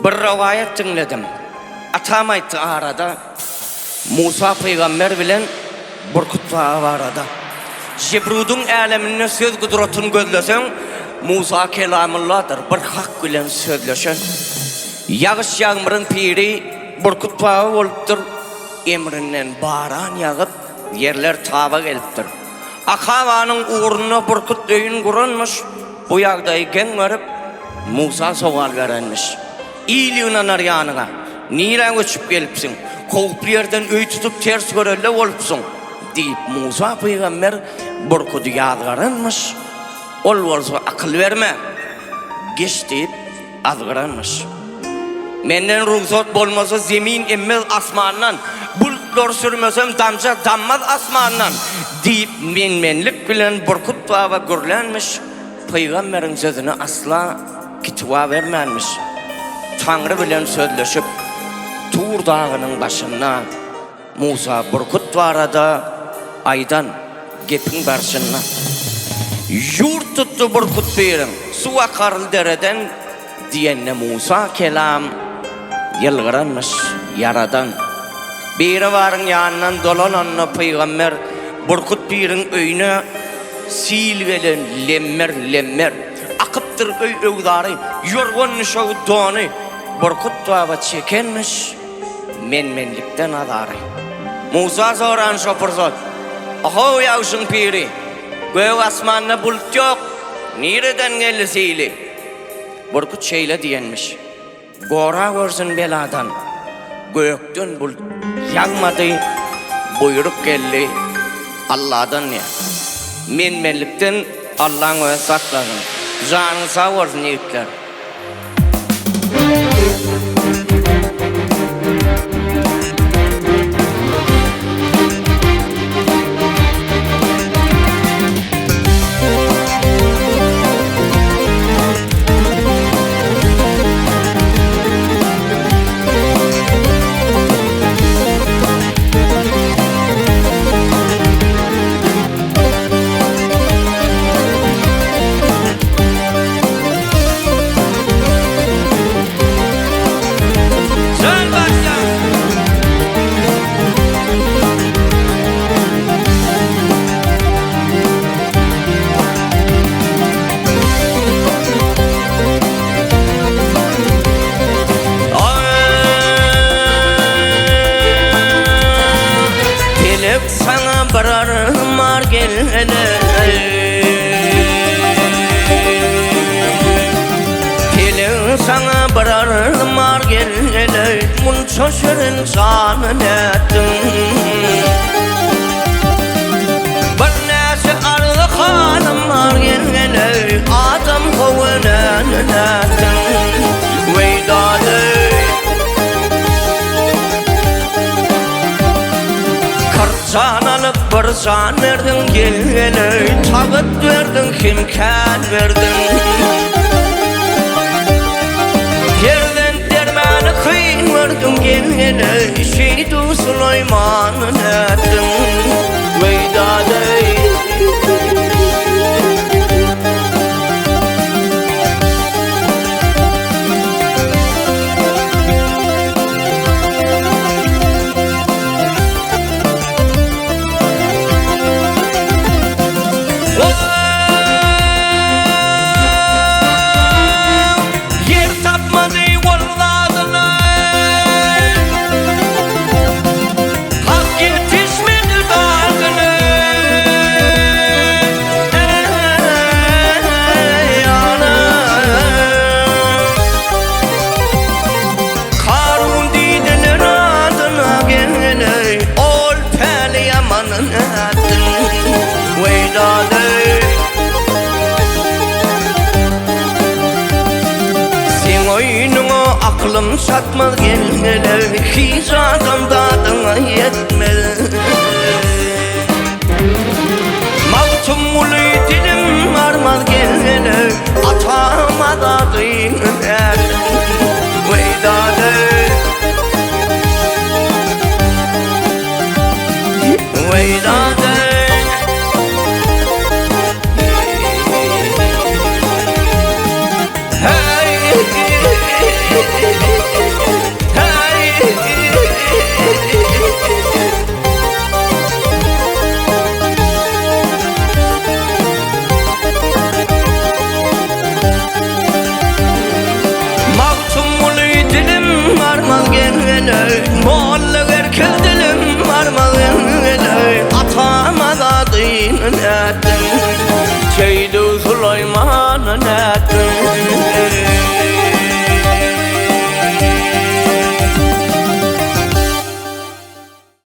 bir rivayet dinledim. Atam aytdı arada Musa peygamber bilen Burkut var arada. Jibrudun alemine söz kudretini gözlesen Musa kelamullah'dır. Bir hak bilen sözleşen. Yağış yağmurun piri Burkut var olupdur. Emrinden baran yağıp yerler taba gelipdir. Akavanın uğruna Burkut döyün kuranmış. Bu yağdayı gen varıp Musa soğal verenmiş. İyiliğine nar yanına. Niren uçup gelipsin. Kovup yerden öy tutup ters görelle olupsun. Deyip Musa peygamber Burkut'u yağdıranmış. Ol olsa akıl verme. Geç deyip azgıranmış. Menden ruhsat bolmasa zemin emmez asmandan. Bulutlar sürmesem damca dammaz asmandan. Deyip menlik bilen Burkut baba gürlenmiş. Peygamberin sözünü asla kitva vermenmiş. Tanrı bilen sözleşip Tur dağının başına Musa Burkut varada aydan gepin barşına. Yurt tuttu Burkut birin su akarıl dereden diyenne Musa kelam yılgıranmış yaradan. Biri varın yanından dolananına peygamber Burkut birin öyüne sil velen lemmer akıptır öy övdarı yorgun nişağı doğanı Burkut dava çekenmiş menlikten adarı. Musa soran şopırzot aho yavşın piri göğü asmanına bulut yok nereden geldi seyli. Burkut şeyle diyenmiş gora görsün beladan gökten bulut yağmadı buyruk geldi Allah'dan ya. Menlikten Allah'ın öyle saklasın. Canın sağ olsun yiğitler. Sana bararım var gelene Gelin sana bararım var gelene Bunca şirin canın ettin Bir nesi ardı hanım var gelene Adam kovunen ettin Veydalı Can alıp bir can verdin gelene Tağıt verdin kimken verdin Yerden dermanı kıyın verdin gelene Şehit-u Süleyman'ın ettin Veydaday aklım satmaz gelmele hiç adamda adına yetmez Mavtum ulu dilim varmaz gelmele atama da duyuner Veydadı Veydadı Hey ettin Şeydi Süleyman'ın ettin